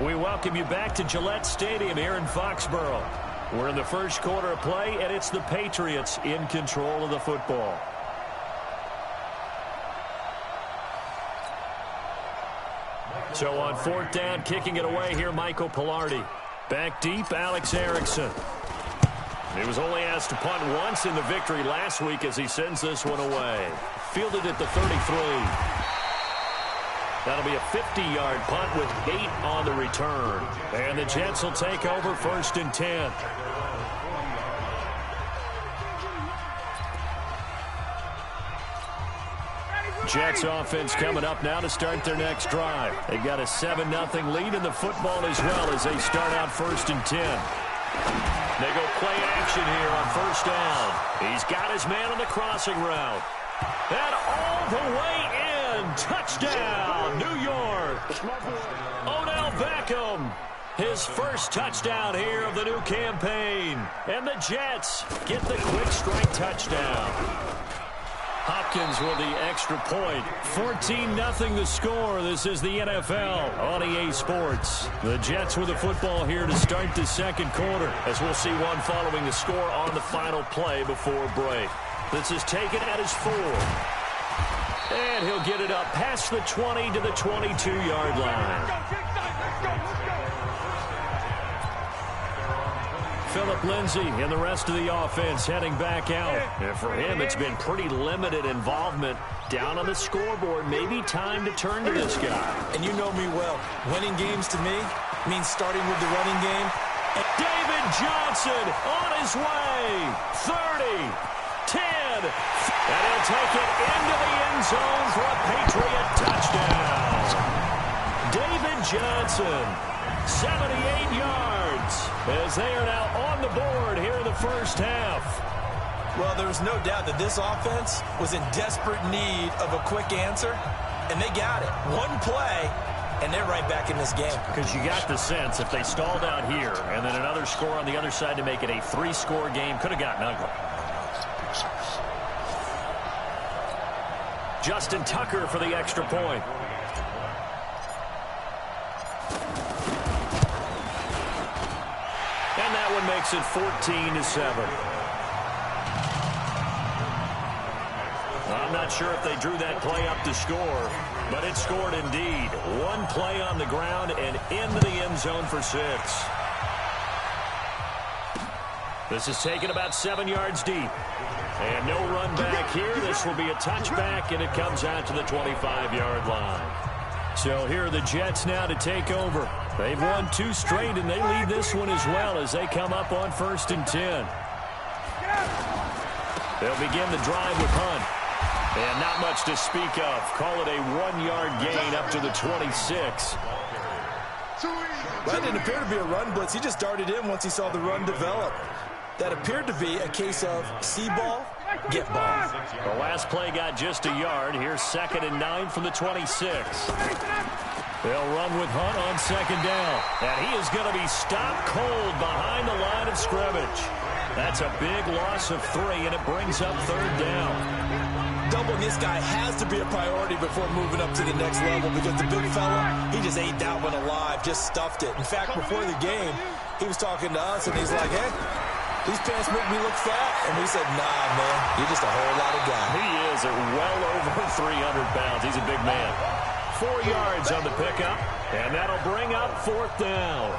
We welcome you back to Gillette Stadium here in Foxborough. We're in the first quarter of play, and it's the Patriots in control of the football. So on fourth down, kicking it away here, Michael Pilardi. Back deep, Alex Erickson. He was only asked to punt once in the victory last week as he sends this one away. Fielded at the 33. That'll be a 50-yard punt with 8 on the return. And the Jets will take over first and 10. Jets offense coming up now to start their next drive. They've got a 7-0 lead in the football as well as they start out first and 10. They go play action here on first down. He's got his man on the crossing route. And all the way in. Touchdown, New York. Odell Beckham. His first touchdown here of the new campaign. And the Jets get the quick strike touchdown. Hopkins with the extra point. 14-0 the score. This is the NFL on EA Sports. The Jets with the football here to start the second quarter, as we'll see one following the score on the final play before break. This is taken at his 4. And he'll get it up past the 20 to the 22-yard line. Philip Lindsay and the rest of the offense heading back out. And for him, it's been pretty limited involvement down on the scoreboard. Maybe time to turn to this guy. And you know me well. Winning games to me means starting with the running game. David Johnson on his way. 30, 10. And he'll take it into the end zone for a Patriot touchdown. David Johnson, 78 yards, as they are now on the board here in the first half. Well, there's no doubt that this offense was in desperate need of a quick answer, and they got it. One play, and they're right back in this game. Because you got the sense if they stalled out here and then another score on the other side to make it a 3-score game, could have gotten ugly. Justin Tucker for the extra point. And that one makes it 14-7. I'm not sure if they drew that play up to score, but it scored indeed. One play on the ground and into the end zone for 6. This is taken about 7 yards deep. And no run back here. This will be a touchback, and it comes out to the 25-yard line. So here are the Jets now to take over. They've won 2 straight, and they lead this one as well as they come up on first and 10. They'll begin the drive with Hunt. And not much to speak of. Call it a 1-yard gain up to the 26. That didn't appear to be a run blitz. He just darted in once he saw the run develop. That appeared to be a case of see ball, get ball. The last play got just a yard. Here's 2nd and 9 from the 26. They'll run with Hunt on 2nd down. And he is going to be stopped cold behind the line of scrimmage. That's a big loss of 3, and it brings up 3rd down. Doubling this guy has to be a priority before moving up to the next level, because the big fella, he just ate that one alive, just stuffed it. In fact, before the game, he was talking to us, and he's like, hey, these pants make me look fat. And we said, nah, man, you're just a whole lot of guy. He is at well over 300 pounds. He's a big man. 4 yards on the pickup, and that'll bring up 4th down.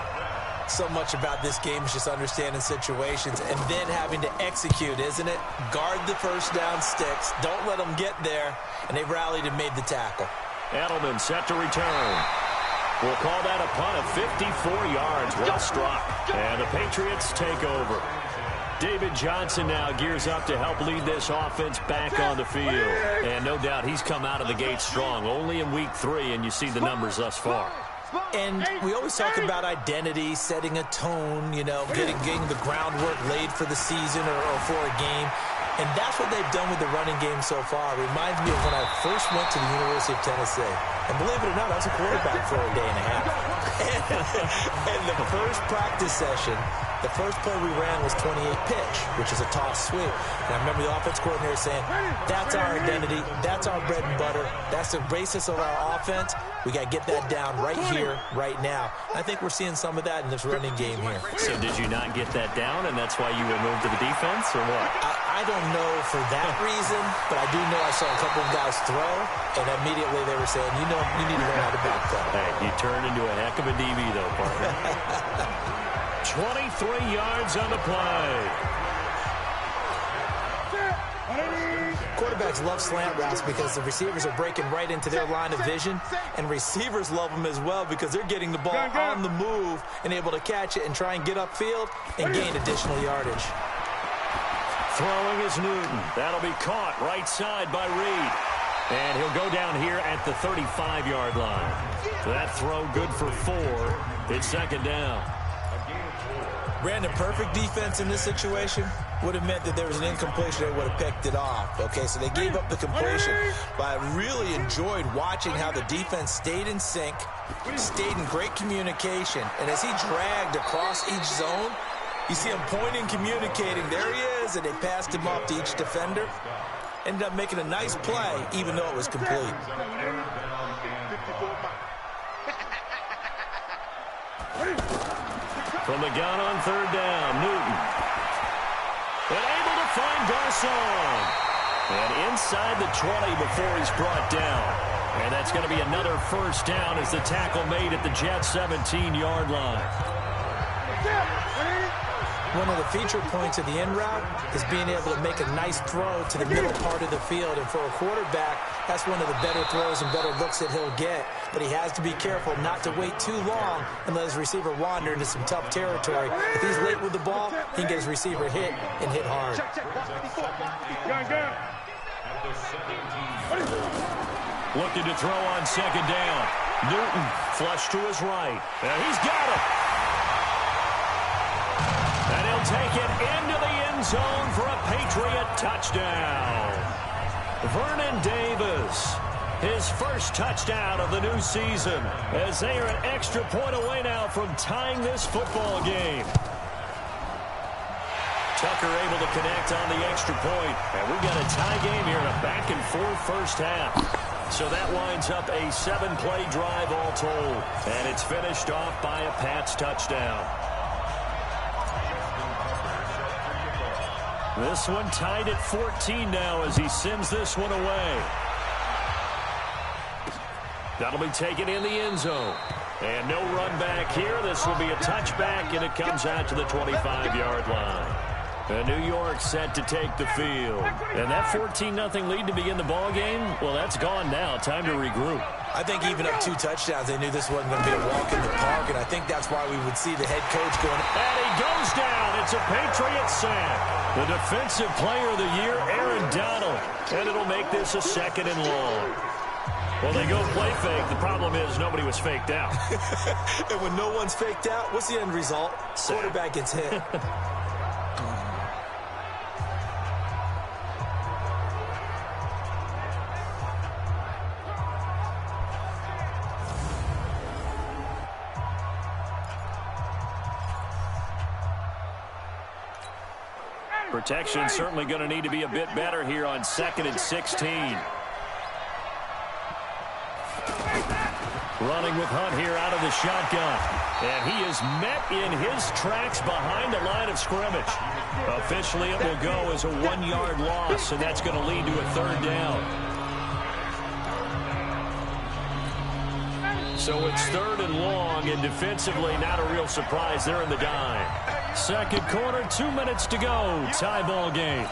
So much about this game is just understanding situations and then having to execute, isn't it? Guard the first down sticks. Don't let them get there. And they rallied and made the tackle. Edelman set to return. We'll call that a punt of 54 yards. Well struck. And the Patriots take over. David Johnson now gears up to help lead this offense back on the field. And no doubt he's come out of the gate strong. Only in week 3, and you see the numbers thus far. And we always talk about identity, setting a tone, you know, getting the groundwork laid for the season or for a game. And that's what they've done with the running game so far. It reminds me of when I first went to the University of Tennessee. And believe it or not, I was a quarterback for a day and a half. And the first practice session, The first play we ran was 28 pitch, which is a toss sweep. And I remember the offense coordinator saying, that's our identity, that's our bread and butter, that's the basis of our offense. We got to get that down right here, right now. I think we're seeing some of that in this running game here. So did you not get that down, and that's why you were moved to the defense, or what? I don't know for that reason, but I do know I saw a couple of guys throw, and immediately they were saying, you know, you need to learn how to back that. Hey, you turned into a heck of a DB, though, partner. 23 yards on the play. Quarterbacks love slant routes because the receivers are breaking right into their line of vision, and receivers love them as well because they're getting the ball on the move and able to catch it and try and get upfield and gain additional yardage. Throwing is Newton. That'll be caught right side by Reed. And he'll go down here at the 35-yard line. So that throw good for 4. It's second down. Brandon, perfect defense in this situation would have meant that there was an incompletion. They would have picked it off. Okay, so they gave up the completion. But I really enjoyed watching how the defense stayed in sync, stayed in great communication. And as he dragged across each zone, you see him pointing, communicating. There he is, and they passed him off to each defender. Ended up making a nice play, even though it was complete. From the gun on third down, Newton. And able to find Garcon. And inside the 20 before he's brought down. And that's going to be another first down as the tackle made at the Jets' 17-yard line. One of the feature points of the in route is being able to make a nice throw to the middle part of the field. And for a quarterback, that's one of the better throws and better looks that he'll get. But he has to be careful not to wait too long and let his receiver wander into some tough territory. If he's late with the ball, he can get his receiver hit and hit hard. Looking to throw on second down. Newton flush to his right. And he's got him. And he'll take it into the end zone for a Patriot touchdown. Vernon Davis, his first touchdown of the new season, as they are an extra point away now from tying this football game. Tucker able to connect on the extra point. And we've got a tie game here in a back-and-forth first half. So that winds up a 7-play drive all told. And it's finished off by a Pats touchdown. This one tied at 14 now as he sends this one away. That'll be taken in the end zone. And no run back here. This will be a touchback, and it comes out to the 25-yard line. And New York set to take the field. And that 14-0 lead to begin the ball game, well, that's gone now. Time to regroup. I think even up 2 touchdowns, they knew this wasn't going to be a walk in the park, and I think that's why we would see the head coach going. And he goes down. It's a Patriot sack. The defensive player of the year, Aaron Donald. And it'll make this a second and long. Well, they go play fake. The problem is nobody was faked out. And when no one's faked out, what's the end result? Quarterback gets hit. Protection certainly going to need to be a bit better here on 2nd and 16. Running with Hunt here out of the shotgun. And he is met in his tracks behind the line of scrimmage. Officially, it will go as a 1-yard loss, and that's going to lead to a third down. So it's third and long, and defensively, not a real surprise. They're in the dime. Second quarter, 2 minutes to go. Tie ball game.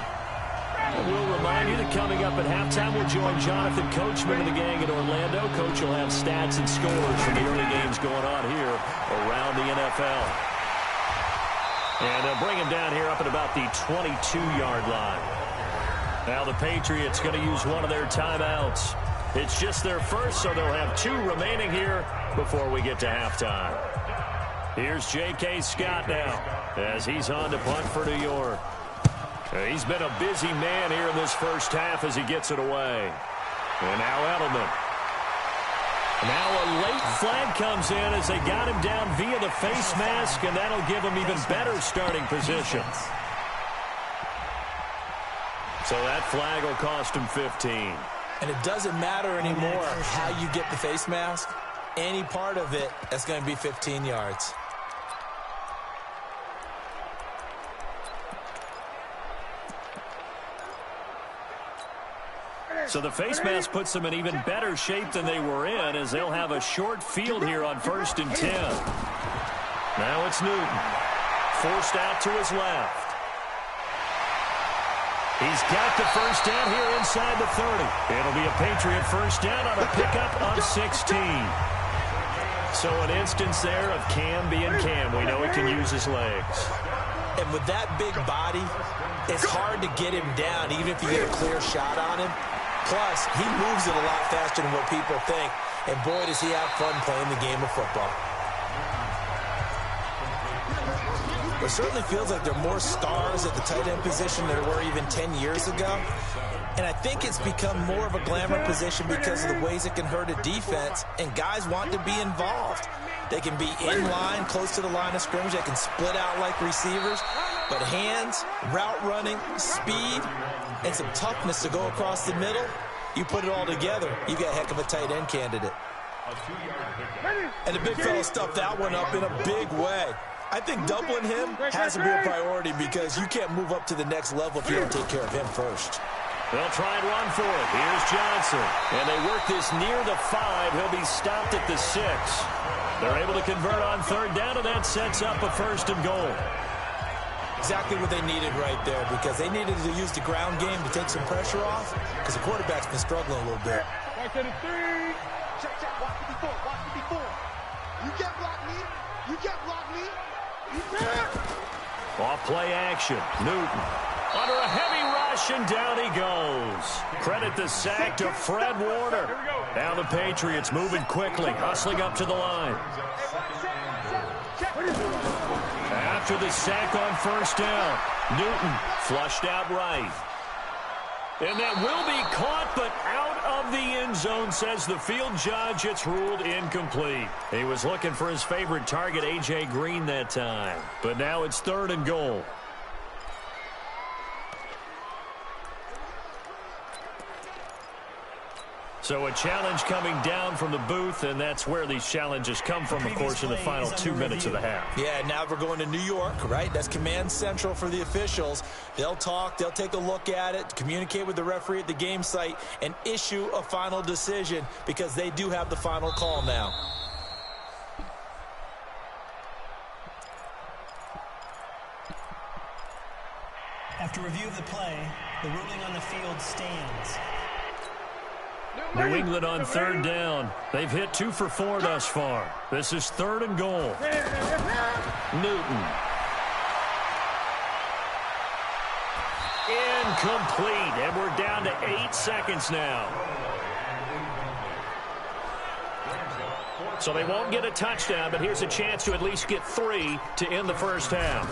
And we'll remind you that coming up at halftime, we'll join Jonathan Coachman and the gang in Orlando. Coach will have stats and scores from the early games going on here around the NFL. And they'll bring him down here up at about the 22-yard line. Now the Patriots going to use one of their timeouts. It's just their first, so they'll have 2 remaining here before we get to halftime. Here's J.K. Scott now as he's on to punt for New York. He's been a busy man here in this first half as he gets it away. And now Edelman. Now a late flag comes in as they got him down via the face mask, and that'll give him even better starting position. So that flag will cost him 15. And it doesn't matter anymore how you get the face mask. Any part of it, that's going to be 15 yards. So the face mask puts them in even better shape than they were in, as they'll have a short field here on 1st and 10. Now it's Newton. Forced out to his left. He's got the first down here inside the 30. It'll be a Patriot first down on a pickup of 16. So an instance there of Cam being Cam. We know he can use his legs. And with that big body, it's hard to get him down, even if you get a clear shot on him. Plus, he moves it a lot faster than what people think. And boy, does he have fun playing the game of football. It certainly feels like there are more stars at the tight end position than there were even 10 years ago. And I think it's become more of a glamour position because of the ways it can hurt a defense, and guys want to be involved. They can be in line, close to the line of scrimmage. They can split out like receivers. But hands, route running, speed, and some toughness to go across the middle, you put it all together, you got a heck of a tight end candidate. And the big fella stuffed that one up in a big way. I think doubling him has to be a priority because you can't move up to the next level if you don't take care of him first. They'll try and run for it. Here's Johnson. And they work this near the 5. He'll be stopped at the 6. They're able to convert on 3rd down, and that sets up a 1st and goal. Exactly what they needed right there, because they needed to use the ground game to take some pressure off, because the quarterback's been struggling a little bit. Back to the 3. Check, watch me before, watch me before. You can't block me. You can't block me. You can't. Off play action. Newton under a heavy rush, and down he goes. Credit the sack to Fred Warner. Now the Patriots moving quickly, hustling up to the line. After the sack on 1st down, Newton flushed out right. And that will be caught, but out of the end zone, says the field judge. It's ruled incomplete. He was looking for his favorite target, A.J. Green, that time. But now it's 3rd and goal. So a challenge coming down from the booth, and that's where these challenges come from, of course, in the final 2 minutes of the half. Yeah, now we're going to New York, right? That's command central for the officials. They'll talk, they'll take a look at it, communicate with the referee at the game site, and issue a final decision because they do have the final call now. After review of the play, the ruling on the field stands. New England on 3rd down. They've hit 2 for 4 thus far. This is 3rd and goal. Newton. Incomplete, and we're down to 8 seconds now. So they won't get a touchdown, but here's a chance to at least get 3 to end the first half.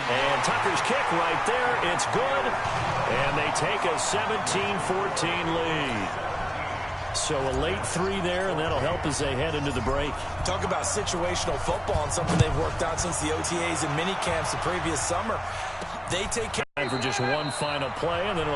And Tucker's kick right there. It's good. And they take a 17-14 lead. So a late 3 there, and that'll help as they head into the break. Talk about situational football and something they've worked on since the OTAs and mini camps the previous summer. They take care for just one final play, and then it'll